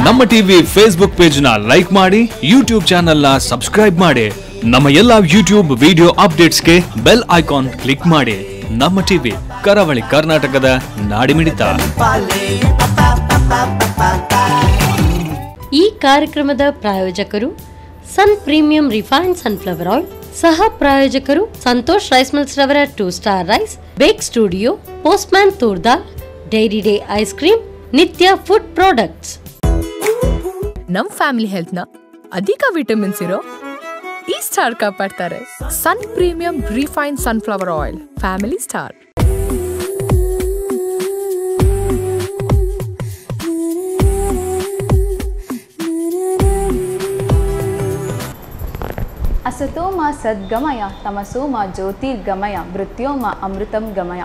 ನಮ್ಮ TV Facebook page ನ like ಮಾಡಿ, ಯೂಟ್ಯೂಬ್ ಚಾನೆಲ್ ನ ಸಬ್ಸ್ಕ್ರೈಬ್ ಮಾಡಿ. ನಮ್ಮ ಎಲ್ಲಾ ಯೂಟ್ಯೂಬ್ ವಿಡಿಯೋ ಅಪ್ಡೇಟ್ಸ್ಗೆ ಬೆಲ್ ಐಕಾನ್ ಕ್ಲಿಕ್ ಮಾಡಿ. ನಮ್ಮ ಟಿವಿ ಕರಾವಳಿ ಕರ್ನಾಟಕದ ನಾಡಿಮಿಡಿತ. ಈ ಕಾರ್ಯಕ್ರಮದ ಪ್ರಾಯೋಜಕರು sun premium refined sunflower oil, ಸಹ ಪ್ರಾಯೋಜಕರು ಸಂತೋಷ್ ರೈಸ್ ಮಿಲ್ಸ್ ರವರ 2 star rice, bake studio, postman toor dal, dairy day ice cream, Nithya food products. ನಮ್ ಫ್ಯಾಮಿಲಿ ಹೆಲ್ತ್ ನ ಅಧಿಕ ವಿಟಮಿನ್ಸ್ ಇರೋ ಈ ಸ್ಟಾರ್ ಕಾಪಾಡ್ತಾರೆ. Sun premium refined sunflower oil, family star. असतोम सद्गमय तमसोम ज्योतिर्गमय मृत्योम अमृतಂ ಗಮಯ.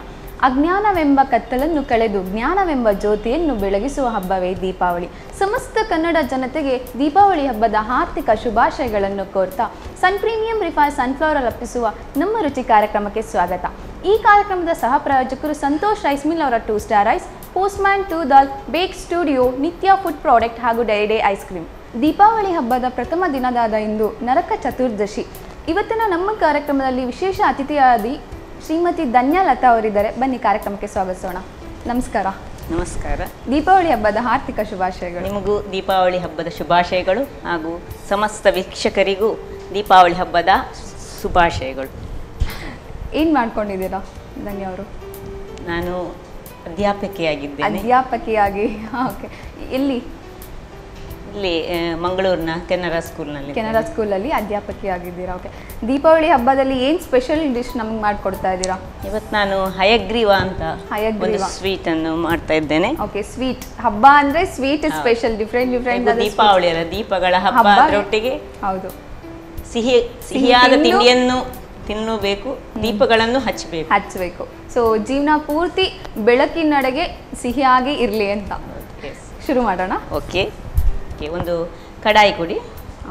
ಅಜ್ಞಾನವೆಂಬ ಕತ್ತಲನ್ನು ಕಳೆದು ಜ್ಞಾನವೆಂಬ ಜ್ಯೋತಿಯನ್ನು ಬೆಳಗಿಸುವ ಹಬ್ಬವೇ ದೀಪಾವಳಿ. ಸಮಸ್ತ ಕನ್ನಡ ಜನತೆಗೆ ದೀಪಾವಳಿ ಹಬ್ಬದ ಆರ್ಥಿಕ ಶುಭಾಶಯಗಳನ್ನು ಕೋರ್ತಾ ಸನ್ ಪ್ರೀಮಿಯಂ ರಿಫೈನ್ಡ್ ಸನ್ಫ್ಲವರ್ ಅರ್ಪಿಸುವ ನಮ್ಮ ರುಚಿ ಕಾರ್ಯಕ್ರಮಕ್ಕೆ ಸ್ವಾಗತ. ಈ ಕಾರ್ಯಕ್ರಮದ ಸಹ ಪ್ರಾಯೋಜಕರು ಸಂತೋಷ್ ರೈಸ್ ಮಿಲ್ ಅವರ 2 ಸ್ಟಾರ್ ರೈಸ್, ಪೋಸ್ಟ್ಮ್ಯಾನ್ ತೂರ್ದಾಲ್, ಬೇಕ್ ಸ್ಟುಡಿಯೋ, ನಿತ್ಯ ಫುಡ್ ಪ್ರಾಡಕ್ಟ್ ಹಾಗೂ dairy day ice cream. Deepavali ಹಬ್ಬದ ಪ್ರಥಮ ದಿನದಾದ ಇಂದು ನರಕ ಚತುರ್ದಶಿ. ಇವತ್ತಿನ ನಮ್ಮ ಕಾರ್ಯಕ್ರಮದಲ್ಲಿ ವಿಶೇಷ ಅತಿಥಿಯಾದಿ ಶ್ರೀಮತಿ ಧನ್ಯಲತಾ ಅವರಿದ್ದಾರೆ. ಬನ್ನಿ ಕಾರ್ಯಕ್ರಮಕ್ಕೆ ಸ್ವಾಗತಿಸೋಣ. ನಮಸ್ಕಾರ. ನಮಸ್ಕಾರ. ದೀಪಾವಳಿ ಹಬ್ಬದ ಆರ್ಥಿಕ ಶುಭಾಶಯಗಳು. ನಿಮಗೂ ದೀಪಾವಳಿ ಹಬ್ಬದ ಶುಭಾಶಯಗಳು ಹಾಗೂ ಸಮಸ್ತ ವೀಕ್ಷಕರಿಗೂ ದೀಪಾವಳಿ ಹಬ್ಬದ ಶುಭಾಶಯಗಳು. ಏನು ಮಾಡ್ಕೊಂಡಿದ್ದೀರಾ ಧನ್ಯ ಅವರು? ನಾನು ಅಧ್ಯಾಪಕಿಯಾಗಿದ್ದೇನೆ. ಅಧ್ಯಾಪಕಿಯಾಗಿ? ಓಕೆ. ಎಲ್ಲಿ? ಇಲ್ಲಿ ಮಂಗಳೂರಿನ ಕೆನರಾ ಸ್ಕೂಲ್ನಲ್ಲಿ. ಕೆನರಾ ಸ್ಕೂಲಲ್ಲಿ ಅಧ್ಯಾಪಕಿಯಾಗಿದ್ದೀರಾ. ಓಕೆ. ದೀಪಾವಳಿ ಹಬ್ಬದಲ್ಲಿ ಏನು ಸ್ಪೆಷಲ್ ಡಿಶ್ ನಮ್ಗೆ ಮಾಡಿಕೊಡ್ತಾ ಇದ್ದೀರಾ? ಇವತ್ತು ನಾನು ಹಯಗ್ರೀವ ಅಂತ ಒಂದು ಸ್ವೀಟ್ ಅನ್ನು ಮಾಡ್ತಾ ಇದ್ದೇನೆ. ಓಕೆ. ಸ್ವೀಟ್ ಹಬ್ಬ ಅಂದ್ರೆ ಸ್ವೀಟ್ ಸ್ಪೆಷಲ್, ಡಿಫ್ರೆಂಟ್ ದೀಪಾವಳಿ ಅಲ್ಲ, ದೀಪಗಳ ಹಬ್ಬ. ಅದರೊಟ್ಟಿಗೆ ಹೌದು, ಸಿಹಿಯಾದ ತಿಂಡಿಯನ್ನು ತಿನ್ನಬೇಕು, ದೀಪಗಳನ್ನು ಹಚ್ಚಬೇಕು. ಸೊ ಜೀವನ ಪೂರ್ತಿ ಬೆಳಕಿನಡೆಗೆ ಸಿಹಿಯಾಗಿ ಇರಲಿ ಅಂತ. ಶುರು ಮಾಡೋಣ. ಓಕೆ. ಒಂದು ಕಡಾಯಿ ಕೊಡಿ.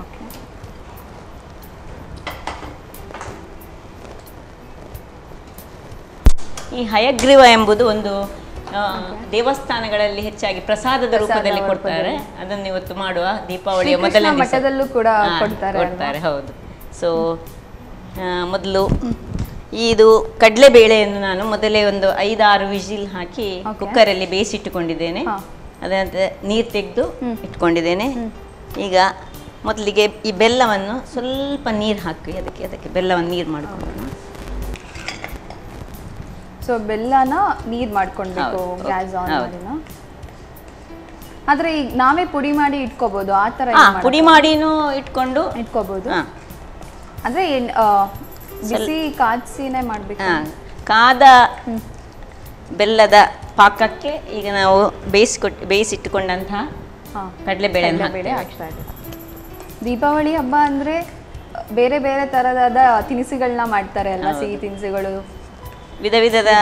ಓಕೆ. ಈ ಹಯಗ್ರೀವ ಎಂಬುದು ಒಂದು ದೇವಸ್ಥಾನಗಳಲ್ಲಿ ಹೆಚ್ಚಾಗಿ ಪ್ರಸಾದದ ರೂಪದಲ್ಲಿ ಕೊಡ್ತಾರೆ. ಅದನ್ನು ಇವತ್ತು ಮಾಡುವ ದೀಪಾವಳಿಯ ಮೊದಲನೇ ಮಠದಲ್ಲೂ ಕೂಡ ಕೊಡ್ತಾರೆ. ಹೌದು. ಸೊ ಮೊದಲು ಇದು ಕಡಲೆಬೇಳೆಯನ್ನು ನಾನು ಮೊದಲೇ ಒಂದು 5-6 ವಿಜಿಲ್ ಹಾಕಿ ಕುಕ್ಕರಲ್ಲಿ ಬೇಯಿಸಿಟ್ಟುಕೊಂಡಿದ್ದೇನೆ. ಅದಂತೆ ನೀರು ತೆಗೆದು ಇಟ್ಕೊಂಡಿದ್ದೇನೆ. ಈಗ ಮೊದಲಿಗೆ ಈ ಬೆಲ್ಲವನ್ನು ಸ್ವಲ್ಪ ನೀರು ಹಾಕಿ ಅದಕ್ಕೆ ಬೆಲ್ಲವನ್ನು ನೀರು ಮಾಡ್ಕೊಳ್ಳೋಣ. ಸೊ ಬೆಲ್ಲನ ನೀರು ಮಾಡ್ಕೊಳ್ಬೇಕು ಗ್ಯಾಸ್ ಆನ್ ಮಾಡಿನ. ಆದ್ರೆ ಈಗ ನಾವೇ ಪುಡಿ ಮಾಡಿ ಇಟ್ಕೋಬಹುದು, ಆ ತರ ಪುಡಿ ಮಾಡಿನೂ ಇಟ್ಕೋಬಹುದು. ಅಂದ್ರೆ ಬಿಸಿ ಕಾಯಿಸಿನೇ ಮಾಡ್ಬೇಕು. ಕಾದ ಬೆಲ್ಲದ ಪಾಕಕ್ಕೆ ಈಗ ನಾವು ಬೇಯಿಸಿಟ್ಟುಕೊಂಡಂತಹ ಕಡಲೆಬೇಳೆ ಹಾಕ್ತಾ ಇದ್ದೀವಿ. ದೀಪಾವಳಿ ಹಬ್ಬ ಅಂದ್ರೆ ಬೇರೆ ಬೇರೆ ತರಹದ ತಿನಿಸುಗಳನ್ನ ಮಾಡ್ತಾರೆ ಅಲ್ಲ, ಸಿಹಿ ತಿನಿಸುಗಳು, ವಿಧ ವಿಧದ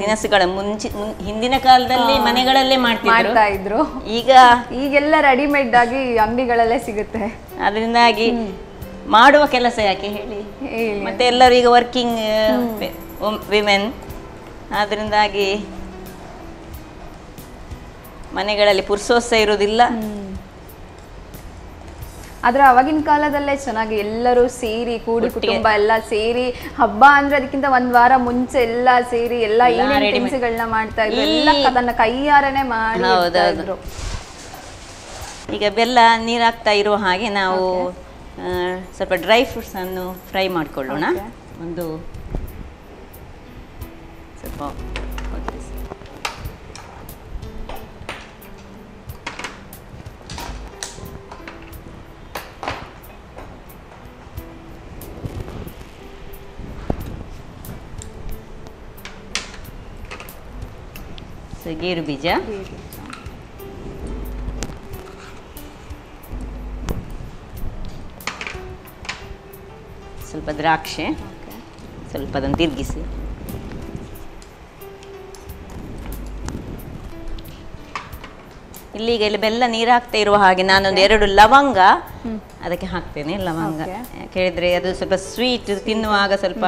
ತಿನಿಸುಗಳ ಹಿಂದಿನ ಕಾಲದಲ್ಲಿ ಮನೆಗಳಲ್ಲೇ ಮಾಡ್ತಾ ಇದ್ರು. ಈಗೆಲ್ಲ ರೆಡಿಮೇಡ್ ಆಗಿ ಅಂಗಡಿಗಳಲ್ಲೇ ಸಿಗುತ್ತೆ. ಅದರಿಂದಾಗಿ ಮಾಡುವ ಕೆಲಸ ಯಾಕೆ ಹೇಳಿ, ಮತ್ತೆ ಎಲ್ಲರೂ ಈಗ ವರ್ಕಿಂಗ್ ವಿಮೆನ್, ಅದರಿಂದಾಗಿ ಮನೆಗಳಲ್ಲಿ ಪುರುಸೋತ್ಸವ ಇರುವುದಿಲ್ಲ. ಆದ್ರೆ ಅವಾಗಿನ ಕಾಲದಲ್ಲೇ ಚೆನ್ನಾಗಿ ಎಲ್ಲರೂ ಸೇರಿ ಕೂಡಿ ಕುಟುಂಬ ಎಲ್ಲ ಸೇರಿ ಹಬ್ಬ ಅಂದ್ರೆ ಅದಕ್ಕಿಂತ 1 ವಾರ ಮುಂಚೆ ಎಲ್ಲ ಸೇರಿ ಎಲ್ಲ ಏನೇನು ತಿನಿಸುಗಳನ್ನ ಮಾಡ್ತಾ ಇದ್ರು, ಎಲ್ಲ ಅದನ್ನ ಕೈಯಾರನೆ ಮಾಡಿ. ಈಗ ಬೆಲ್ಲ ನೀರಾಗ್ತಾ ಇರುವ ಹಾಗೆ ನಾವು ಸ್ವಲ್ಪ ಡ್ರೈ ಫ್ರೂಟ್ಸ್ ಅನ್ನು ಫ್ರೈ ಮಾಡಿಕೊಳ್ಳೋಣ. ಒಂದು ಸ್ವಲ್ಪ ಗೇರು ಬೀಜ, ಸ್ವಲ್ಪ ದ್ರಾಕ್ಷೆ, ಸ್ವಲ್ಪ ಅದನ್ನು ತಿರುಗಿಸಿ, ಇಲ್ಲಿಗೆ ಇಲ್ಲಿ ಬೆಲ್ಲ ನೀರು ಹಾಕ್ತಾ ಇರುವ ಹಾಗೆ ನಾನೊಂದು 2 ಲವಂಗ ಅದಕ್ಕೆ ಹಾಕ್ತೇನೆ. ಲವಂಗ ಕೇಳಿದ್ರೆ ಅದು ಸ್ವಲ್ಪ ಸ್ವೀಟ್ ತಿನ್ನುವಾಗ ಸ್ವಲ್ಪ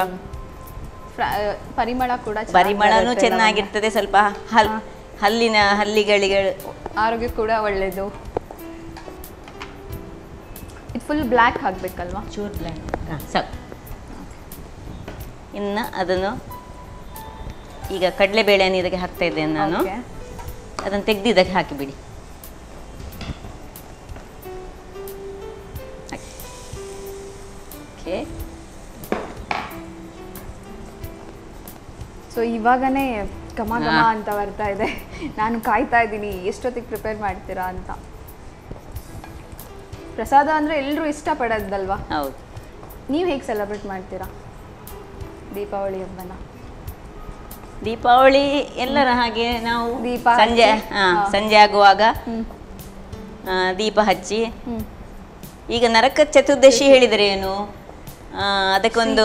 ಪರಿಮಳ ಕೂಡ ಪರಿಮಳನೂ ಚೆನ್ನಾಗಿರ್ತದೆ. ಸ್ವಲ್ಪ ಹಲ್ಲಿಗಳಿಗೆ ಆರೋಗ್ಯ ಕೂಡ ಒಳ್ಳೆಯದು. ಇದು ಫುಲ್ ಬ್ಲ್ಯಾಕ್ ಹಾಕಬೇಕಲ್ವಾ? ಚೂರು ಬ್ಲ್ಯಾಕ್ ಸಾಕು. ಇನ್ನು ಅದನ್ನು ಈಗ ಕಡಲೆಬೇಳೆಯನ್ನು ಇದಕ್ಕೆ ಹಾಕ್ತಾ ಇದ್ದೇನೆ ನಾನು. ಅದನ್ನು ತೆಗೆದು ಇದಕ್ಕೆ ಹಾಕಿಬಿಡಿ. ಓಕೆ. ಸೊ ಇವಾಗನೇ ಘಮ ಘಮ ಅಂತ ಬರ್ತಾ ಇದೆ. ನಾನು ಕಾಯ್ತಾ ಇದ್ದೀನಿ ಎಷ್ಟೊತ್ತಿಗೆ ಪ್ರಿಪೇರ್ ಮಾಡ್ತೀರಾ ಅಂತ. ಪ್ರಸಾದ ಅಂದರೆ ಎಲ್ಲರೂ ಇಷ್ಟಪಡೋದಲ್ವಾ? ಹೌದು. ನೀವು ಹೇಗೆ ಸೆಲೆಬ್ರೇಟ್ ಮಾಡ್ತೀರಾ ದೀಪಾವಳಿ ಹಬ್ಬನ? ದೀಪಾವಳಿ ಎಲ್ಲರ ಹಾಗೆ ನಾವು ಸಂಜೆ ಆಗುವಾಗ ದೀಪ ಹಚ್ಚಿ, ಈಗ ನರಕ ಚತುರ್ದಶಿ ಹೇಳಿದರೆ ಏನು, ಅದಕ್ಕೊಂದು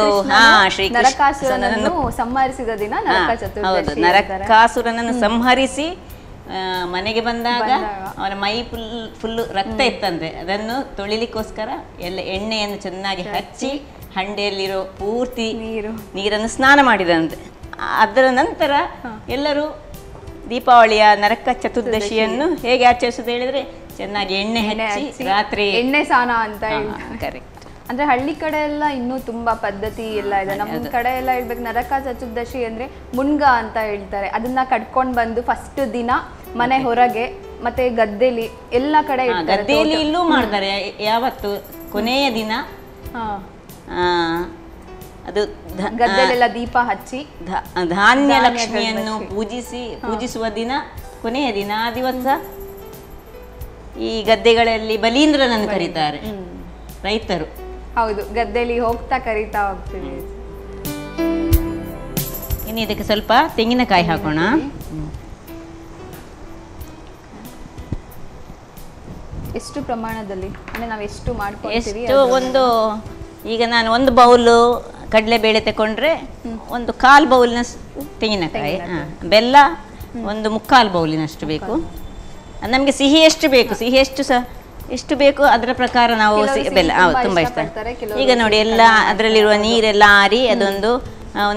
ನರಕಾಸುರನನ್ನು ಸಂಹರಿಸಿದ ದಿನ ನರಕ ಚತುರ್ದಶಿ. ಹೌದು, ನರಕಾಸುರನನ್ನು ಸಂಹರಿಸಿ ಮನೆಗೆ ಬಂದಾಗ ಅವನ ಮೈ ಫುಲ್ಲು ರಕ್ತ ಇತ್ತಂತೆ. ಅದನ್ನು ತೊಳಿಲಿಕ್ಕೋಸ್ಕರ ಎಲ್ಲ ಎಣ್ಣೆಯನ್ನು ಚೆನ್ನಾಗಿ ಹಚ್ಚಿ ಹಂಡೆಯಲ್ಲಿರೋ ಪೂರ್ತಿ ನೀರನ್ನು ಸ್ನಾನ ಮಾಡಿದಂತೆ. ಅದರ ನಂತರ ಎಲ್ಲರೂ ದೀಪಾವಳಿಯ ನರಕ ಚತುರ್ದಶಿಯನ್ನು ಹೇಗೆ ಆಚರಿಸೋದು ಹೇಳಿದ್ರೆ, ಚೆನ್ನಾಗಿ ಎಣ್ಣೆ ಹಚ್ಚಿ ರಾತ್ರಿ ಎಣ್ಣೆ ಸ್ನಾನ ಅಂತ. ಕರೆಕ್ಟ್. ಅಂದ್ರೆ ಹಳ್ಳಿ ಕಡೆ ಎಲ್ಲ ಇನ್ನೂ ತುಂಬಾ ಪದ್ಧತಿ ಎಲ್ಲ ಇದೆ. ನಮ್ಮ ಕಡೆ ಎಲ್ಲ ಹೇಳ್ಬೇಕು, ನರಕ ಚತುರ್ದಶಿ ಅಂದ್ರೆ ಮುನ್ಗ ಅಂತ ಹೇಳ್ತಾರೆ. ಅದನ್ನ ಕಟ್ಕೊಂಡ್ ಬಂದು ಫಸ್ಟ್ ದಿನ ಮನೆ ಹೊರಗೆ ಮತ್ತೆ ಗದ್ದೆಲಿ ಎಲ್ಲ ಕಡೆ ಗದ್ದೆಯಲ್ಲಿ ಇಲ್ಲೂ ಮಾಡ್ತಾರೆ. ಯಾವತ್ತು ಕೊನೆಯ ದಿನ ಅದು ಗದ್ದೆಲೆಲ್ಲ ದೀಪ ಹಚ್ಚಿ ಧಾನ್ಯ ಲಕ್ಷ್ಮಿಯನ್ನು ಪೂಜಿಸುವ ದಿನ, ಕೊನೆಯ ದಿನ. ಆ ದಿವಸ ಈ ಗದ್ದೆಗಳಲ್ಲಿ ಬಲೀಂದ್ರನನ್ನು ಕರೀತಾರೆ ರೈತರು. ಹೌದು, ಗದ್ದೆಲಿ ಹೋಗ್ತಾ ಕರೀತಾ ಹೋಗ್ತೀವಿ. ಇನ್ನು ಇದಕ್ಕೆ ಸ್ವಲ್ಪ ತೆಂಗಿನಕಾಯಿ ಹಾಕೋಣ. ಎಷ್ಟು ಪ್ರಮಾಣದಲ್ಲಿ ಅಂದ್ರೆ ನಾವು ಎಷ್ಟು ಮಾಡ್ಕೊಳ್ತೀವಿ? ಒಂದು ಈಗ ನಾನು ಒಂದು ಬೌಲು ಕಡಲೆಬೇಳೆ ತಗೊಂಡ್ರೆ ಒಂದು 1/4 ಬೌಲಿನಷ್ಟು ತೆಂಗಿನಕಾಯಿ, ಬೆಲ್ಲ ಒಂದು 3/4 ಬೌಲಿನಷ್ಟು ಬೇಕು. ನಮಗೆ ಸಿಹಿ ಎಷ್ಟು ಬೇಕು, ಸಿಹಿ ಎಷ್ಟು ಬೇಕು ಅದರ ಪ್ರಕಾರ ನಾವು ಬೆಲ್ಲ. ಹೌದು, ತುಂಬ ಇಷ್ಟ. ಈಗ ನೋಡಿ ಎಲ್ಲ ಅದರಲ್ಲಿರುವ ನೀರೆಲ್ಲ ಆರಿ ಅದೊಂದು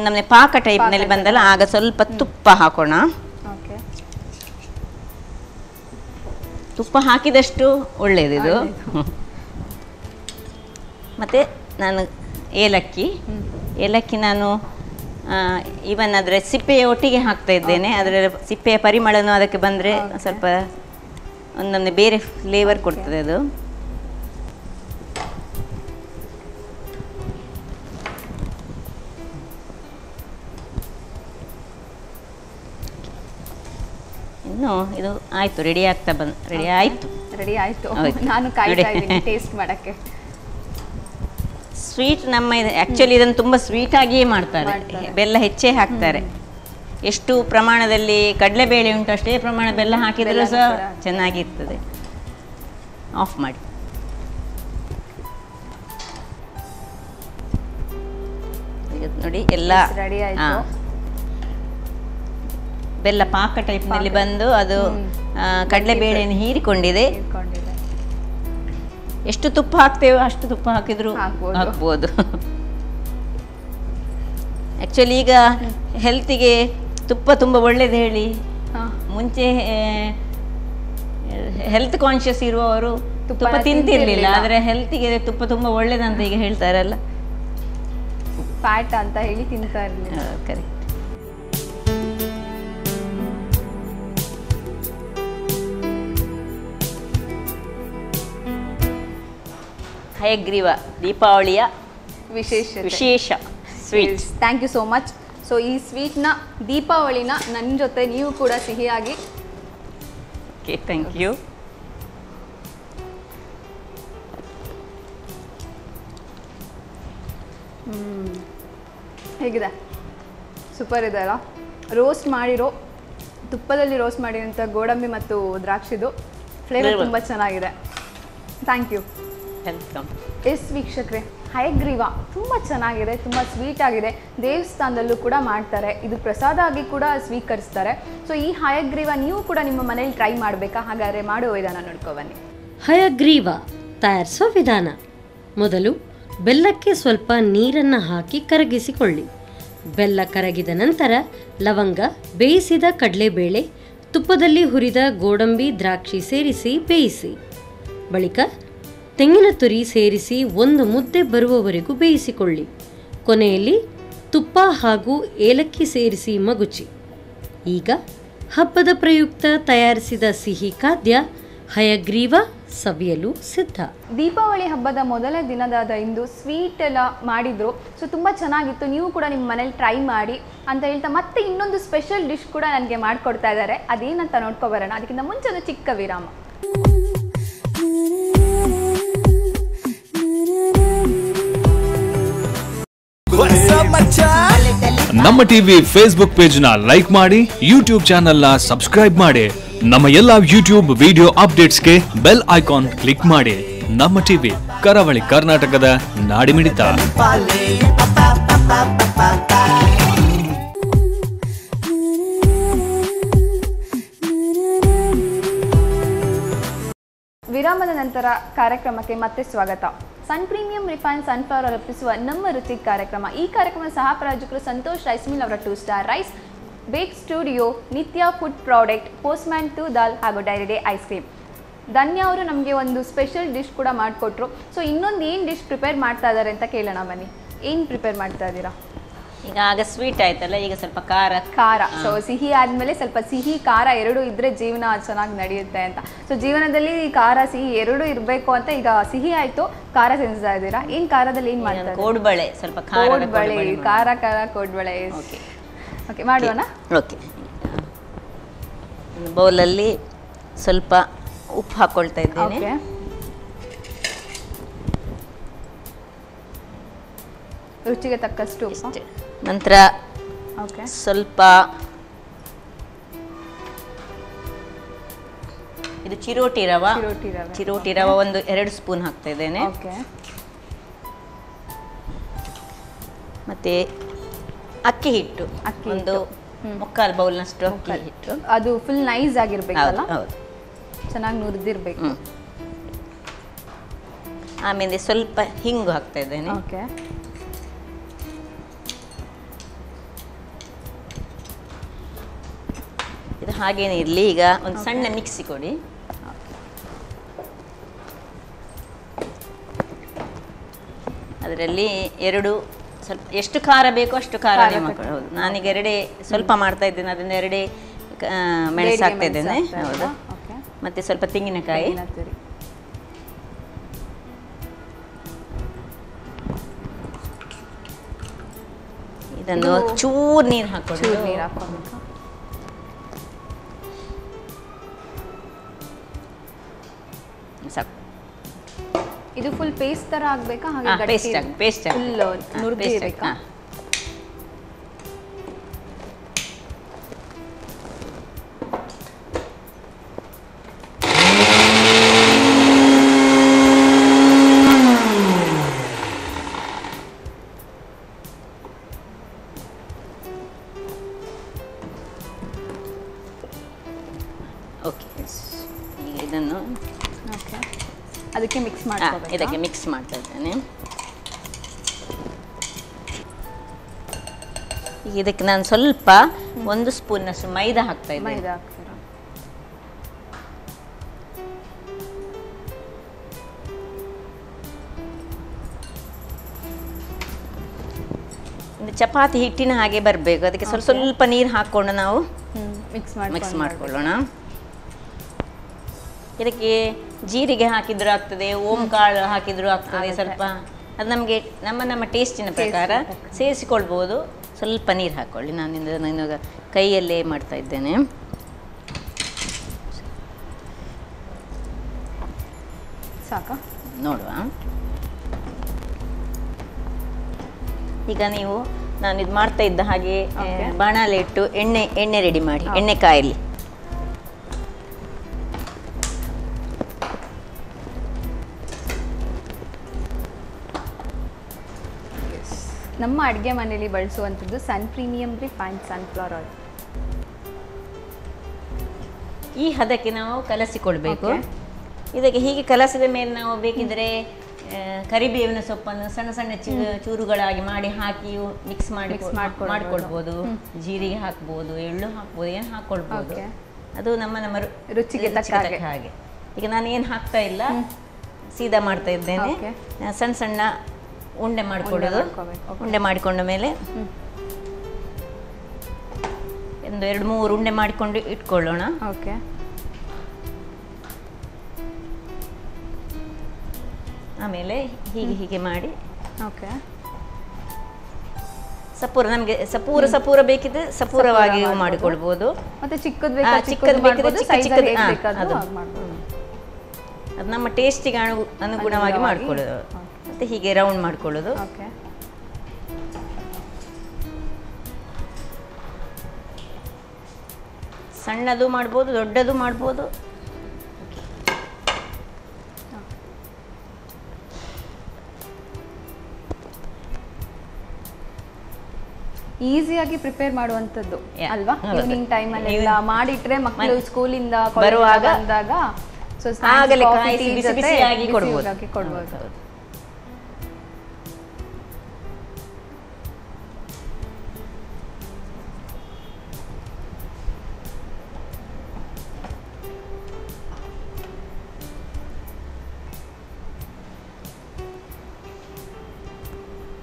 ನಮ್ಮನೆ ಪಾಕ ಟೈಪ್ನಲ್ಲಿ ಬಂದಲ್ಲ, ಆಗ ಸ್ವಲ್ಪ ತುಪ್ಪ ಹಾಕೋಣ. ತುಪ್ಪ ಹಾಕಿದಷ್ಟು ಒಳ್ಳೆಯದಿದು. ಮತ್ತು ನಾನು ಏಲಕ್ಕಿ ನಾನು ಇವನ್ ಅದರ ಸಿಪ್ಪೆಯ ಒಟ್ಟಿಗೆ ಹಾಕ್ತಾ ಇದ್ದೇನೆ. ಅದರ ಸಿಪ್ಪೆಯ ಪರಿಮಳನೂ ಅದಕ್ಕೆ ಬಂದರೆ ಸ್ವಲ್ಪ ಒಂದೊಂದು ಬೇರೆ ಫ್ಲೇವರ್ ಕೊಡ್ತದೆ ಅದು. ಇನ್ನು ಇದು ಆಯ್ತು, ರೆಡಿ ಆಯ್ತು. ನಾನು ಕಾಯ್ತಾ ಇದ್ದೀನಿ ಟೇಸ್ಟ್ ಮಾಡಕ್ಕೆ. ಸ್ವೀಟ್ ನಮ್ಮ ಆ್ಯಕ್ಚುಲಿ ಇದನ್ನು ತುಂಬ ಸ್ವೀಟ್ ಆಗಿಯೇ ಮಾಡ್ತಾರೆ. ಬೆಲ್ಲ ಹೆಚ್ಚೇ ಹಾಕ್ತಾರೆ. ಎಷ್ಟು ಪ್ರಮಾಣದಲ್ಲಿ ಕಡಲೆಬೇಳೆ ಉಂಟು ಅಷ್ಟೇ ಪ್ರಮಾಣ ಬೆಲ್ಲ ಹಾಕಿದರೂ ಸಹ ಚೆನ್ನಾಗಿರ್ತದೆ. ಆಫ್ ಮಾಡಿ. ನೋಡಿ ಎಲ್ಲ ರೆಡಿ ಆಯ್ತು. ಬೆಲ್ಲ ಪಾಕ ಟೈಪ್ನಲ್ಲಿ ಬಂದು ಅದು ಕಡಲೆಬೇಳೆಯನ್ನು ಹೀರಿಕೊಂಡಿದೆ. ಎಷ್ಟು ತುಪ್ಪ ಹಾಕ್ತೇವೆ ಅಷ್ಟು ತುಪ್ಪ ಹಾಕಿದ್ರು ಹಾಕ್ಬೋದು. ಆ್ಯಕ್ಚುಲಿ ಈಗ ಹೆಲ್ತಿಗೆ ತುಪ್ಪ ತುಂಬ ಒಳ್ಳೇದು ಹೇಳಿ ಮುಂಚೆ ಹೆಲ್ತ್ ಕಾನ್ಷಿಯಸ್ ಇರುವವರು ತುಪ್ಪ ತಿಂತಿರ್ಲಿಲ್ಲ. ಆದರೆ ಹೆಲ್ತಿಗೆ ತುಪ್ಪ ತುಂಬ ಒಳ್ಳೇದಂತ ಈಗ ಹೇಳ್ತಾರಲ್ಲ, ಫ್ಯಾಟ್ ಅಂತ ಹೇಳಿ ತಿಂತಾ ಇರಲಿಲ್ಲ. ಕರೆಕ್ಟ್. ಹಯಗ್ರೀವ ದೀಪಾವಳಿಯ ವಿಶೇಷ sweet. Thank you so much. So ಈ ಸ್ವೀಟ್ನ ದೀಪಾವಳಿನ ನನ್ನ ಜೊತೆ ನೀವು ಕೂಡ ಸಿಹಿಯಾಗಿ. Okay, thank you. ಹೇಗಿದೆ? ಸೂಪರ್ ಇದೆ ಅಲ್ಲ? ರೋಸ್ಟ್ ಮಾಡಿರೋ ತುಪ್ಪದಲ್ಲಿ ರೋಸ್ಟ್ ಮಾಡಿರೋಂಥ ಗೋಡಂಬಿ ಮತ್ತು ದ್ರಾಕ್ಷಿದು ಫ್ಲೇವರ್ ತುಂಬ ಚೆನ್ನಾಗಿದೆ. Thank you. ವೆಲ್ಕಮ್. ಎಸ್ ವೀಕ್ಷಕರೇ, ಹಯಗ್ರೀವ ತುಂಬ ಚೆನ್ನಾಗಿದೆ, ತುಂಬ ಸ್ವೀಟ್ ಆಗಿದೆ. ದೇವಸ್ಥಾನದಲ್ಲೂ ಕೂಡ ಮಾಡ್ತಾರೆ, ಇದು ಪ್ರಸಾದ ಆಗಿ ಕೂಡ ಸ್ವೀಕರಿಸ್ತಾರೆ. ಸೊ ಈ ಹಯಗ್ರೀವ ನೀವು ಕೂಡ ನಿಮ್ಮ ಮನೇಲಿ ಟ್ರೈ ಮಾಡಬೇಕಾ? ಹಾಗಾದರೆ ಮಾಡುವ ವಿಧಾನ ನೋಡ್ಕೊಬನ್ನಿ. ಹಯಗ್ರೀವ ತಯಾರಿಸೋ ವಿಧಾನ: ಮೊದಲು ಬೆಲ್ಲಕ್ಕೆ ಸ್ವಲ್ಪ ನೀರನ್ನು ಹಾಕಿ ಕರಗಿಸಿಕೊಳ್ಳಿ. ಬೆಲ್ಲ ಕರಗಿದ ನಂತರ ಲವಂಗ, ಬೇಯಿಸಿದ ಕಡಲೆಬೇಳೆ, ತುಪ್ಪದಲ್ಲಿ ಹುರಿದ ಗೋಡಂಬಿ ದ್ರಾಕ್ಷಿ ಸೇರಿಸಿ ಬೇಯಿಸಿ. ಬಳಿಕ ತೆಂಗಿನ ತುರಿ ಸೇರಿಸಿ ಒಂದು ಮುದ್ದೆ ಬರುವವರೆಗೂ ಬೇಯಿಸಿಕೊಳ್ಳಿ. ಕೊನೆಯಲ್ಲಿ ತುಪ್ಪ ಹಾಗೂ ಏಲಕ್ಕಿ ಸೇರಿಸಿ ಮಗುಚಿ. ಈಗ ಹಬ್ಬದ ಪ್ರಯುಕ್ತ ತಯಾರಿಸಿದ ಸಿಹಿ ಖಾದ್ಯ ಹಯಗ್ರೀವ ಸವಿಯಲು ಸಿದ್ಧ. ದೀಪಾವಳಿ ಹಬ್ಬದ ಮೊದಲ ದಿನದಾದ ಇಂದು ಸ್ವೀಟ್ ಎಲ್ಲ ಮಾಡಿದ್ರು. ಸೊ ತುಂಬ ಚೆನ್ನಾಗಿತ್ತು. ನೀವು ಕೂಡ ನಿಮ್ಮ ಮನೇಲಿ ಟ್ರೈ ಮಾಡಿ ಅಂತ ಹೇಳ್ತಾ ಮತ್ತೆ ಇನ್ನೊಂದು ಸ್ಪೆಷಲ್ ಡಿಶ್ ಕೂಡ ನನಗೆ ಮಾಡಿಕೊಡ್ತಾ ಇದ್ದಾರೆ. ಅದೇನಂತ ನೋಡ್ಕೊಬರೋಣ. ಅದಕ್ಕಿಂತ ಮುಂಚೆ ಒಂದು ಚಿಕ್ಕ ವಿರಾಮ. ನಮ್ಮ ಟಿವಿ ಫೇಸ್ಬುಕ್ ಪೇಜ್ ನ ಲೈಕ್ ಮಾಡಿ, ಯೂಟ್ಯೂಬ್ ಚಾನೆಲ್ ನ ಸಬ್ಸ್ಕ್ರೈಬ್ ಮಾಡಿ. ನಮ್ಮ ಎಲ್ಲಾ ಯೂಟ್ಯೂಬ್ ವಿಡಿಯೋ ಅಪ್ಡೇಟ್ಸ್ಗೆ ಬೆಲ್ ಐಕಾನ್ ಕ್ಲಿಕ್ ಮಾಡಿ. ನಮ್ಮ ಟಿವಿ ಕರಾವಳಿ ಕರ್ನಾಟಕದ ನಾಡಿಮಿಡಿತ. ವಿರಾಮದ ನಂತರ ಕಾರ್ಯಕ್ರಮಕ್ಕೆ ಮತ್ತೆ ಸ್ವಾಗತ. ಸನ್ ಪ್ರೀಮಿಯಂ ರಿಫೈನ್ ಸನ್ಫ್ಲವರ್ ಅರ್ಪಿಸುವ ನಮ್ಮ ರುಚಿ ಕಾರ್ಯಕ್ರಮ. ಈ ಕಾರ್ಯಕ್ರಮದ ಸಹ ಪ್ರಾಯೋಜಕರು ಸಂತೋಷ್ ರೈಸ್ ಮಿಲ್ ಅವರ 2 ಸ್ಟಾರ್ ರೈಸ್, ಬೇಕ್ ಸ್ಟುಡಿಯೋ, ನಿತ್ಯ ಫುಡ್ ಪ್ರಾಡಕ್ಟ್, ಪೋಸ್ಟ್ಮ್ಯಾನ್ ದಾಲ್ ಹಾಗೂ ಡೈರಿ ಡೇ ಐಸ್ ಕ್ರೀಮ್. ಧನ್ಯ ಅವರು ನಮಗೆ ಒಂದು ಸ್ಪೆಷಲ್ ಡಿಶ್ ಕೂಡ ಮಾಡಿಕೊಟ್ರು. ಸೊ ಇನ್ನೊಂದು ಏನು ಡಿಶ್ ಪ್ರಿಪೇರ್ ಮಾಡ್ತಾ ಇದ್ದಾರೆ ಅಂತ ಕೇಳೋಣ ಬನ್ನಿ. ಏನು ಪ್ರಿಪೇರ್ ಮಾಡ್ತಾ ಇದ್ದೀರಾ? ಈಗ ಆಗ ಸ್ವೀಟ್ ಆಯ್ತಲ್ಲ, ಈಗ ಸ್ವಲ್ಪ ಖಾರ. ಸೊ ಸಿಹಿ ಆದಮೇಲೆ ಸ್ವಲ್ಪ ಸಿಹಿ ಖಾರ ಎರಡೂ ಇದ್ರೆ ಜೀವನ ಚೆನ್ನಾಗಿ ನಡೆಯುತ್ತೆ ಅಂತ. ಸೊ ಜೀವನದಲ್ಲಿ ಖಾರ ಸಿಹಿ ಎರಡೂ ಇರಬೇಕು ಅಂತ ಈಗ ಸಿಹಿ ಆಯ್ತು, ಖಾರ ತಿನ್ನಿಸ್ತಾ ಇದ್ದೀರಾ. ಏನು ಖಾರದಲ್ಲಿ ಏನು ಮಾಡ್ತಾರೆ? ಕೋಡ್ಬಳೆ, ಸ್ವಲ್ಪ ಕೋಡ್ಬಳೆ, ಖಾರ ಕೋಡ್ಬಳೆ. ಓಕೆ ಮಾಡೋಣ. ಓಕೆ, ಬೌಲಲ್ಲಿ ಸ್ವಲ್ಪ ಉಪ್ಪು ಹಾಕೊಳ್ತಾ ಇದ್ದೇನೆ. ರುಚಿಗೆ ತಕ್ಕಷ್ಟು ಉಪ್ಪು. ನಂತರ ಸ್ವಲ್ಪ ಇದು ಚಿರೋಟಿ ರವ ಒಂದು 2 ಸ್ಪೂನ್ ಹಾಕ್ತಾ ಇದ್ದೇನೆ. ಮತ್ತೆ ಅಕ್ಕಿ ಹಿಟ್ಟು ಒಂದು 3/4 ಬೌಲ್ನಷ್ಟು ಅಕ್ಕಿ ಹಿಟ್ಟು. ಅದು ಫುಲ್ ನೈಸ್ ಆಗಿರ್ಬೇಕಲ್ಲ? ಹೌದು, ಚೆನ್ನಾಗಿ ನುರಿದಿರ್ಬೇಕು. ಆಮೇಲೆ ಸ್ವಲ್ಪ ಹಿಂಗು ಹಾಕ್ತಾ ಇದ್ದೇನೆ. ಇದು ಹಾಗೇನೆ ಇರಲಿ. ಈಗ ಒಂದು ಸಣ್ಣ ಮಿಕ್ಸಿ ಕೊಡಿ. ಅದರಲ್ಲಿ 2 ಸ್ವಲ್ಪ ಎಷ್ಟು ಖಾರ ಬೇಕೋ ಅಷ್ಟು ಖಾರ ಮಾಡ್ಕೊಳ್ಳಿ. ಹೌದು, ನಾನೀಗ 2 ಸ್ವಲ್ಪ ಮಾಡ್ತಾ ಇದ್ದೇನೆ. ಅದನ್ನ 2 ಮೆಣಸು ಹಾಕ್ತಾ ಇದ್ದೇನೆ. ಹೌದು, ಮತ್ತೆ ಸ್ವಲ್ಪ ತೆಂಗಿನಕಾಯಿ, ಇದನ್ನು ಚೂರು ನೀರು ಹಾಕೊಂಡು ಸಾಕು. ಇದು ಫುಲ್ ಪೇಸ್ಟ್ ತರ ಆಗಬೇಕಾ? ಹಾಗೆ ಪೇಸ್ಟ್ ಫುಲ್ ನುರಿದಿರಬೇಕಾ? ಓಕೆ, ಈಗ ಇದನ್ನು ಅದಕ್ಕೆ ಮಿಕ್ಸ್ ಮಾಡ್ಕೋಬೇಕು. ಇದಕ್ಕೆ ಮಿಕ್ಸ್ ಮಾಡ್ತಾ ಇದ್ದೇನೆ. ಇದಕ್ಕೆ ನಾನು ಸ್ವಲ್ಪ 1 ಸ್ಪೂನ್ನಷ್ಟು ಮೈದಾ ಹಾಕ್ತಾ ಇದ್ದೇನೆ. ಚಪಾತಿ ಹಿಟ್ಟಿನ ಹಾಗೆ ಬರಬೇಕು. ಅದಕ್ಕೆ ಸ್ವಲ್ಪ ನೀರು ಹಾಕ್ಕೊಂಡು ನಾವು ಮಿಕ್ಸ್ ಮಾಡ್ಕೊಳ್ಳೋಣ. ಇದಕ್ಕೆ ಜೀರಿಗೆ ಹಾಕಿದ್ರು ಆಗ್ತದೆ, ಓಂಕಾಳು ಹಾಕಿದ್ರು ಆಗ್ತದೆ. ಸ್ವಲ್ಪ ಅದು ನಮಗೆ ನಮ್ಮ ಟೇಸ್ಟಿನ ಪ್ರಕಾರ ಸೇರಿಸಿಕೊಳ್ಬೋದು. ಸ್ವಲ್ಪ ನೀರು ಹಾಕ್ಕೊಳ್ಳಿ. ನಾನು ಕೈಯಲ್ಲೇ ಮಾಡ್ತಾ ಇದ್ದೇನೆ. ಸಾಕಾ? ನೋಡುವ. ಈಗ ನೀವು ನಾನು ಇದು ಮಾಡ್ತಾ ಇದ್ದ ಹಾಗೆ ಬಾಣಲೆ ಇಟ್ಟು ಎಣ್ಣೆ ರೆಡಿ ಮಾಡಿ, ಎಣ್ಣೆ ಕಾಯಲಿ. ನಮ್ಮ ಅಡುಗೆ ಮನೆಯಲ್ಲಿ ಬಳಸುವಂಥದ್ದು ಸನ್ ಪ್ರೀಮಿಯಂ ರಿಫೈನ್ಡ್ ಸನ್ಫ್ಲವರ್ ಆಯಿಲ್. ಈ ಹದಕ್ಕೆ ನಾವು ಕಲಸಿಕೊಳ್ಬೇಕು. ಇದಕ್ಕೆ ಹೀಗೆ ಕಲಸಿದ ಮೇಲೆ ನಾವು ಬೇಕಿದ್ರೆ ಕರಿಬೇವಿನ ಸೊಪ್ಪನ್ನು ಸಣ್ಣ ಸಣ್ಣ ಚೂರುಗಳಾಗಿ ಮಾಡಿ ಹಾಕಿ ಮಿಕ್ಸ್ ಮಾಡ್ಕೊಳ್ಬೋದು. ಜೀರಿಗೆ ಹಾಕ್ಬೋದು, ಎಳ್ಳು ಹಾಕ್ಬೋದು, ಏನು ಹಾಕ್ಕೊಳ್ಬೋದು. ಅದು ನಮ್ಮ ರುಚಿಗೆ ತಕ್ಕ ಹಾಗೆ. ಈಗ ನಾನು ಏನು ಹಾಕ್ತಾ ಇಲ್ಲ, ಸೀದಾ ಮಾಡ್ತಾ ಇದ್ದೇನೆ. ಸಣ್ಣ ಸಣ್ಣ ಉಂಡೆ ಮಾಡಿಕೊಳ್ಳೋದು. ಉಂಡೆ ಮಾಡಿಕೊಂಡ ಮೇಲೆ ಒಂದು 2-3 ಉಂಡೆ ಮಾಡಿಕೊಂಡು ಇಟ್ಕೊಳ್ಳೋಣ. ಓಕೆ. ಆಮೇಲೆ ಹೀಗೆ ಮಾಡಿ ಓಕೆ. ಸಪೂರ ನಮಗೆ ಸಪೂರ ಬೇಕಿದ್ರೆ ಸಪೂರವಾಗಿ ಮಾಡಿಕೊಳ್ಬಹುದು. ಮತ್ತೆ ಚಿಕ್ಕದು ಬೇಕಿದ್ರೆ ಅದು ನಮ್ಮ ಟೇಸ್ಟಿಗೆ ಅನುಗುಣವಾಗಿ ಮಾಡ್ಕೊಳ್ಳೋದು. ಮತ್ತೆ ಹೀಗೆ ರೌಂಡ್ ಮಾಡ್ಕೊಳ್ಳೋದು. ಸಣ್ಣದು ಮಾಡ್ಬೋದು, ದೊಡ್ಡದು ಮಾಡ್ಬೋದು. ಈಸಿಯಾಗಿ ಪ್ರಿಪೇರ್ ಮಾಡುವಂತದ್ದು ಅಲ್ವಾ? ಈವ್ನಿಂಗ್ ಟೈಮ್ ಅಲ್ಲಿ ಎಲ್ಲ ಮಾಡಿಟ್ರೆ ಮಕ್ಕಳು ಸ್ಕೂಲಿಂದ ಬರುವಾಗ ಬಂದಾಗ ಆಗಲೇ ಬಿಸಿ ಬಿಸಿಯಾಗಿ ಕೊಡ್ಬೋದು.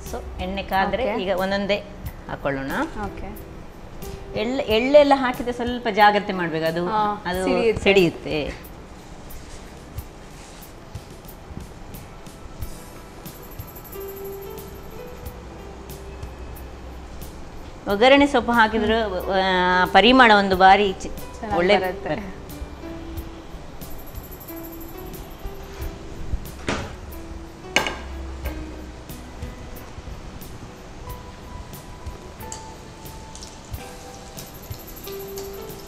ಸೊ ಎಣ್ಣೆ ಕಾದ್ರೆ ಈಗ ಒಂದೊಂದೇ ಹಾಕೊಳ್ಳೋಣ. ಎಳ್ಳೆಲ್ಲ ಹಾಕಿದ್ರೆ ಸ್ವಲ್ಪ ಜಾಗ್ರತೆ ಮಾಡ್ಬೇಕು, ಅದು ಸಿಡಿಯುತ್ತೆ. ಒಗ್ಗರಣೆ ಸೊಪ್ಪು ಹಾಕಿದ್ರು ಪರಿಮಳ ಒಂದು ಬಾರಿ ಒಳ್ಳೆ ಬರುತ್ತೆ.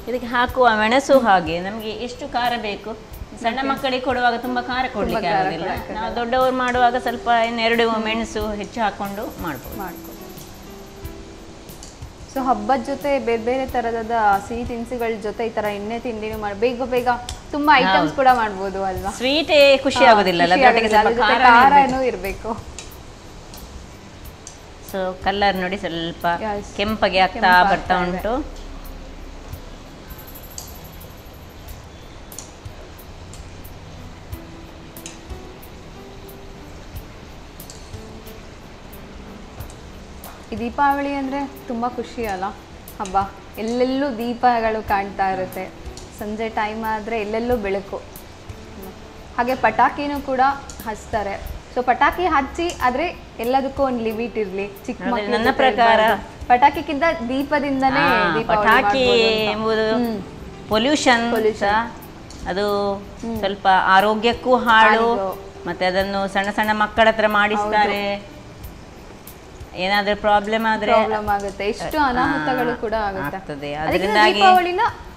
ಇದಕ್ಕೆ ಹಾಕುವ ಮೆಣಸು ಹಾಗೆ ನಮಗೆ ಎಷ್ಟು ಖಾರ ಬೇಕು. ಸಣ್ಣ ಮಕ್ಕಳಿಗೆ ಕೊಡುವಾಗ ತುಂಬ ಖಾರ ಕೊಡಲಿಕ್ಕೆ ಆಗೋದಿಲ್ಲ. ನಾವು ದೊಡ್ಡವರು ಮಾಡುವಾಗ ಸ್ವಲ್ಪ 2 ಮೆಣಸು ಹೆಚ್ಚು ಹಾಕೊಂಡು ಮಾಡ್ಬೋದು. ಸೊ ಹಬ್ಬದ ಜೊತೆ ಬೇರೆ ಬೇರೆ ತರಹದ ಸಿಹಿ ತಿನಿಸುಗಳ ಜೊತೆ ಈ ತರ ಎಣ್ಣೆ ತಿಂಡಿನೂ ಬೇಗ ಬೇಗ ತುಂಬಾ ಐಟಮ್ಸ್ ಕೂಡ ಮಾಡ್ಬೋದು ಅಲ್ವಾ? ಸ್ವೀಟೇ ಖುಷಿ ಆಗೋದಿಲ್ಲ, ಖಾರನೂ ಇರಬೇಕು. ಸೊ ಕಲರ್ ನೋಡಿ ಸ್ವಲ್ಪ ಕೆಂಪಗೆ ಆಗ್ತಾ ಬರ್ತಾ ಉಂಟು. ಈ ದೀಪಾವಳಿ ಅಂದರೆ ತುಂಬ ಖುಷಿ ಅಲ್ಲ ಹಬ್ಬ. ಎಲ್ಲೆಲ್ಲೂ ದೀಪಗಳು ಕಾಣ್ತಾ ಇರುತ್ತೆ. ಸಂಜೆ ಟೈಮ್ ಆದರೆ ಎಲ್ಲೆಲ್ಲೂ ಬೆಳಕು. ಹಾಗೆ ಪಟಾಕಿನೂ ಕೂಡ ಹಚ್ತಾರೆ. ಸೊ ಪಟಾಕಿ ಹಚ್ಚಿ ಆದರೆ ಎಲ್ಲದಕ್ಕೂ ಒಂದು ಲಿಮಿಟ್ ಇರಲಿ. ಚಿಕ್ಕ ಮಕ್ಕಳು ನನ್ನ ಪ್ರಕಾರ ಪಟಾಕಿಗಿಂತ ದೀಪದಿಂದನೇ. ಪಟಾಕಿ ಎಂಬುದು ಪೊಲ್ಯೂಷನ್, ಅದು ಸ್ವಲ್ಪ ಆರೋಗ್ಯಕ್ಕೂ ಹಾಳು. ಮತ್ತೆ ಅದನ್ನು ಸಣ್ಣ ಸಣ್ಣ ಮಕ್ಕಳ ಹತ್ರ ಮಾಡಿಸ್ತಾರೆ. ಏನಾದ್ರೂ ಪ್ರಾಬ್ಲಮ್ ಆಗುತ್ತೆ, ಎಷ್ಟು ಅನಾಹುತಗಳು ಕೂಡ ಆಗ್ತದೆ. ಅದರಿಂದಾಗಿ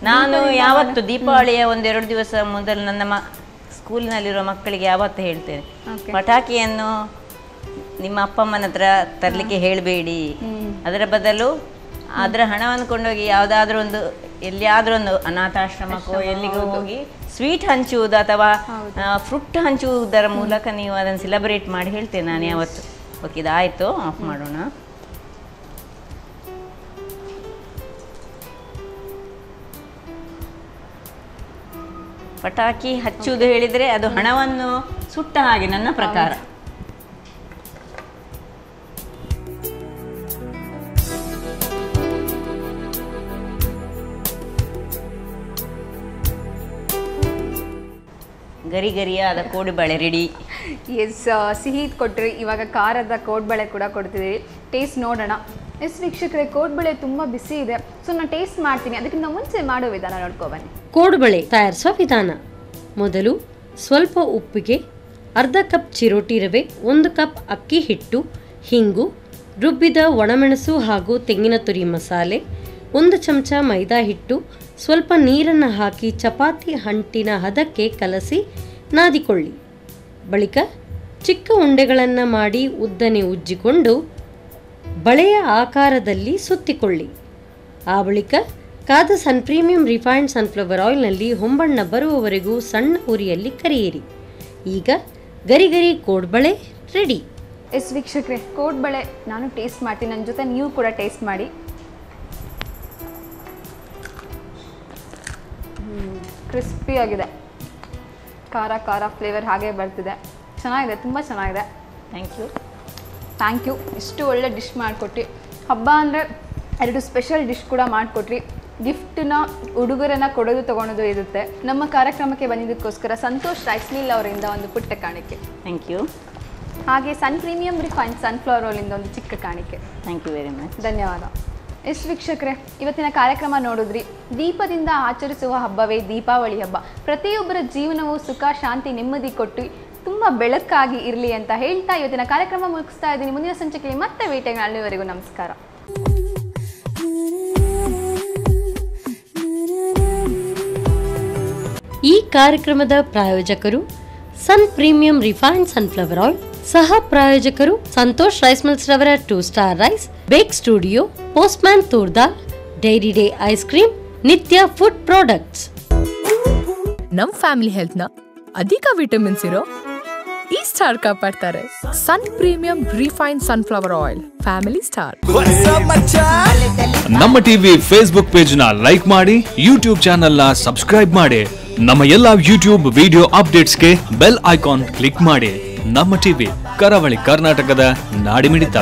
ನಾನು ಯಾವತ್ತು ದೀಪಾವಳಿಯ 1-2 ದಿವಸ ಮೊದಲು ನನ್ನ ಸ್ಕೂಲಿನಲ್ಲಿರುವ ಮಕ್ಕಳಿಗೆ ಯಾವತ್ತು ಹೇಳ್ತೇನೆ, ಪಟಾಕಿಯನ್ನು ನಿಮ್ಮ ಅಪ್ಪ ಅಮ್ಮನ ಹತ್ರ ತರಲಿಕ್ಕೆ ಹೇಳಬೇಡಿ. ಅದರ ಬದಲು ಅದರ ಹಣವನ್ನು ಕೊಂಡೋಗಿ ಯಾವುದಾದ್ರೂ ಒಂದು ಎಲ್ಲಿಯಾದ್ರೂ ಒಂದು ಅನಾಥಾಶ್ರಮಕ್ಕೋ ಎಲ್ಲಿಗೂ ಹೋಗಿ ಸ್ವೀಟ್ ಹಂಚುವುದು ಅಥವಾ ಫ್ರೂಟ್ ಹಂಚುವುದರ ಮೂಲಕ ನೀವು ಅದನ್ನು ಸೆಲೆಬ್ರೇಟ್ ಮಾಡಿ ಹೇಳ್ತೇನೆ ನಾನು ಯಾವತ್ತು. ಓಕೆ, ಇದಾಯಿತು, ಆಫ್ ಮಾಡೋಣ. ಪಟಾಕಿ ಹಚ್ಚುವುದು ಹೇಳಿದರೆ ಅದು ಹಣವನ್ನು ಸುಟ್ಟ ಹಾಗೆ ನನ್ನ ಪ್ರಕಾರ. ಗರಿ ಗರಿಯಾದ ಕೋಡುಬಳೆ ರೆಡಿ. ಎಸ್, ಸಿಹಿ ಕೊಟ್ಟರೆ ಇವಾಗ ಖಾರದ ಕೋಡುಬಳೆ ಕೂಡ ಕೊಡ್ತಿದ್ದೀವಿ. ಟೇಸ್ಟ್ ನೋಡೋಣ. ಎಸ್ ವೀಕ್ಷಕರೇ, ಕೋಡುಬಳೆ ತುಂಬ ಬಿಸಿ ಇದೆ. ಸೊ ನಾನು ಟೇಸ್ಟ್ ಮಾಡ್ತೀನಿ. ಅದಕ್ಕಿಂತ ಮುಂಚೆ ಮಾಡೋ ವಿಧಾನ ನೋಡ್ಕೊಬನ್ನಿ. ಕೋಡುಬಳೆ ತಯಾರಿಸುವ ವಿಧಾನ: ಮೊದಲು ಸ್ವಲ್ಪ ಉಪ್ಪಿಗೆ, ಅರ್ಧ ಕಪ್ ಚಿರೋಟಿ ರವೆ, 1 ಕಪ್ ಅಕ್ಕಿ ಹಿಟ್ಟು, ಹಿಂಗು, ರುಬ್ಬಿದ ಒಣಮೆಣಸು ಹಾಗೂ ತೆಂಗಿನ ತುರಿ ಮಸಾಲೆ, 1 ಚಮಚ ಮೈದಾ ಹಿಟ್ಟು, ಸ್ವಲ್ಪ ನೀರನ್ನು ಹಾಕಿ ಚಪಾತಿ ಹಂಟಿನ ಹದಕ್ಕೆ ಕಲಸಿ ನಾದಿಕೊಳ್ಳಿ. ಬಳಿಕ ಚಿಕ್ಕ ಉಂಡೆಗಳನ್ನು ಮಾಡಿ ಉದ್ದನೆ ಉಜ್ಜಿಕೊಂಡು ಬಳೆಯ ಆಕಾರದಲ್ಲಿ ಸುತ್ತಿಕೊಳ್ಳಿ. ಆ ಬಳಿಕ ಕಾದ ಸನ್ ಪ್ರೀಮಿಯಂ ರಿಫೈನ್ಡ್ ಸನ್ಫ್ಲವರ್ ಆಯಿಲ್ನಲ್ಲಿ ಹೊಂಬಣ್ಣ ಬರುವವರೆಗೂ ಸಣ್ಣ ಉರಿಯಲ್ಲಿ ಕರಿಯಿರಿ. ಈಗ ಗರಿ ಗರಿ ಕೋಡುಬಳೆ ರೆಡಿ. ಎಸ್ ವೀಕ್ಷಕರೇ, ಕೋಡುಬಳೆ ನಾನು ಟೇಸ್ಟ್ ಮಾಡ್ತೀನಿ. ನನ್ನ ಜೊತೆ ನೀವು ಕೂಡ ಟೇಸ್ಟ್ ಮಾಡಿ. ಕ್ರಿಸ್ಪಿಯಾಗಿದೆ, ಖಾರ ಖಾರ ಫ್ಲೇವರ್ ಹಾಗೆ ಬರ್ತಿದೆ. ಚೆನ್ನಾಗಿದೆ, ತುಂಬ ಚೆನ್ನಾಗಿದೆ. Thank you. ಇಷ್ಟು ಒಳ್ಳೆ ಡಿಶ್ ಮಾಡಿಕೊಟ್ರಿ. ಹಬ್ಬ ಅಂದರೆ 2 ಸ್ಪೆಷಲ್ ಡಿಶ್ ಕೂಡ ಮಾಡಿಕೊಟ್ರಿ. ಗಿಫ್ಟನ್ನ ಉಡುಗೊರೆನ ಕೊಡೋದು ತೊಗೊಳೋದು ಇರುತ್ತೆ. ನಮ್ಮ ಕಾರ್ಯಕ್ರಮಕ್ಕೆ ಬಂದಿದ್ದಕ್ಕೋಸ್ಕರ ಸಂತೋಷ್ ರೈಸ್ ಮಿಲ್ ಅವರಿಂದ ಒಂದು ಪುಟ್ಟ ಕಾಣಿಕೆ. Thank you. ಹಾಗೆ ಸನ್ ಪ್ರೀಮಿಯಂ ರಿಫೈನ್ಡ್ ಸನ್ಫ್ಲವರ್ ಆಯಿಲಿಂದ ಒಂದು ಚಿಕ್ಕ ಕಾಣಿಕೆ. Thank you very much. ಧನ್ಯವಾದ. ಎಷ್ಟು ವೀಕ್ಷಕರೇ, ಇವತ್ತಿನ ಕಾರ್ಯಕ್ರಮ ನೋಡಿದ್ರಿ. ದೀಪದಿಂದ ಆಚರಿಸುವ ಹಬ್ಬವೇ ದೀಪಾವಳಿ ಹಬ್ಬ. ಪ್ರತಿಯೊಬ್ಬರ ಜೀವನವೂ ಸುಖ, ಶಾಂತಿ, ನೆಮ್ಮದಿ ಕೊಟ್ಟು ತುಂಬ ಬೆಳಕಾಗಿ ಇರಲಿ ಅಂತ ಹೇಳ್ತಾ ಇವತ್ತಿನ ಕಾರ್ಯಕ್ರಮ ಮುಗಿಸ್ತಾ ಇದ್ದೀನಿ. ಮುಂದಿನ ಸಂಚಿಕೆಯಲ್ಲಿ ಮತ್ತೆ ಭೇಟಿಯಾಗೋಣ. ಅಲ್ಲಿವರೆಗೂ ನಮಸ್ಕಾರ. ಈ ಕಾರ್ಯಕ್ರಮದ ಪ್ರಾಯೋಜಕರು sun premium refined sunflower oil, ಸಹ ಪ್ರಾಯೋಜಕರು ಸಂತೋಷ್ ರೈಸ್ ಮಿಲ್ಸ್ ರವರ 2 star rice, bake studio, postman toor dal, dairy day ice cream, Nithya food products. ನಮ್ ಫ್ಯಾಮಿಲಿ ಹೆಲ್ತ್ ನ ಅಧಿಕ ವಿಟಮಿನ್ಸ್ ಇರೋ ಈ ಸ್ಟಾರ್ ಕಾಪಾಡ್ತಾರೆ. Sun premium refined sunflower oil, family star. ನಮ್ಮ ಟಿವಿ ಫೇಸ್ಬುಕ್ ಪೇಜ್ ನ ಲೈಕ್ ಮಾಡಿ, ಯೂಟ್ಯೂಬ್ ಚಾನೆಲ್ ನ ಸಬ್ಸ್ಕ್ರೈಬ್ ಮಾಡಿ. ನಮ್ಮ ಎಲ್ಲಾ ಯೂಟ್ಯೂಬ್ ವಿಡಿಯೋ ಅಪ್ಡೇಟ್ಸ್ಗೆ ಬೆಲ್ ಐಕಾನ್ ಕ್ಲಿಕ್ ಮಾಡಿ. ನಮ್ಮ ಟಿವಿ, ಕರಾವಳಿ ಕರ್ನಾಟಕದ ನಾಡಿಮಿಡಿತ.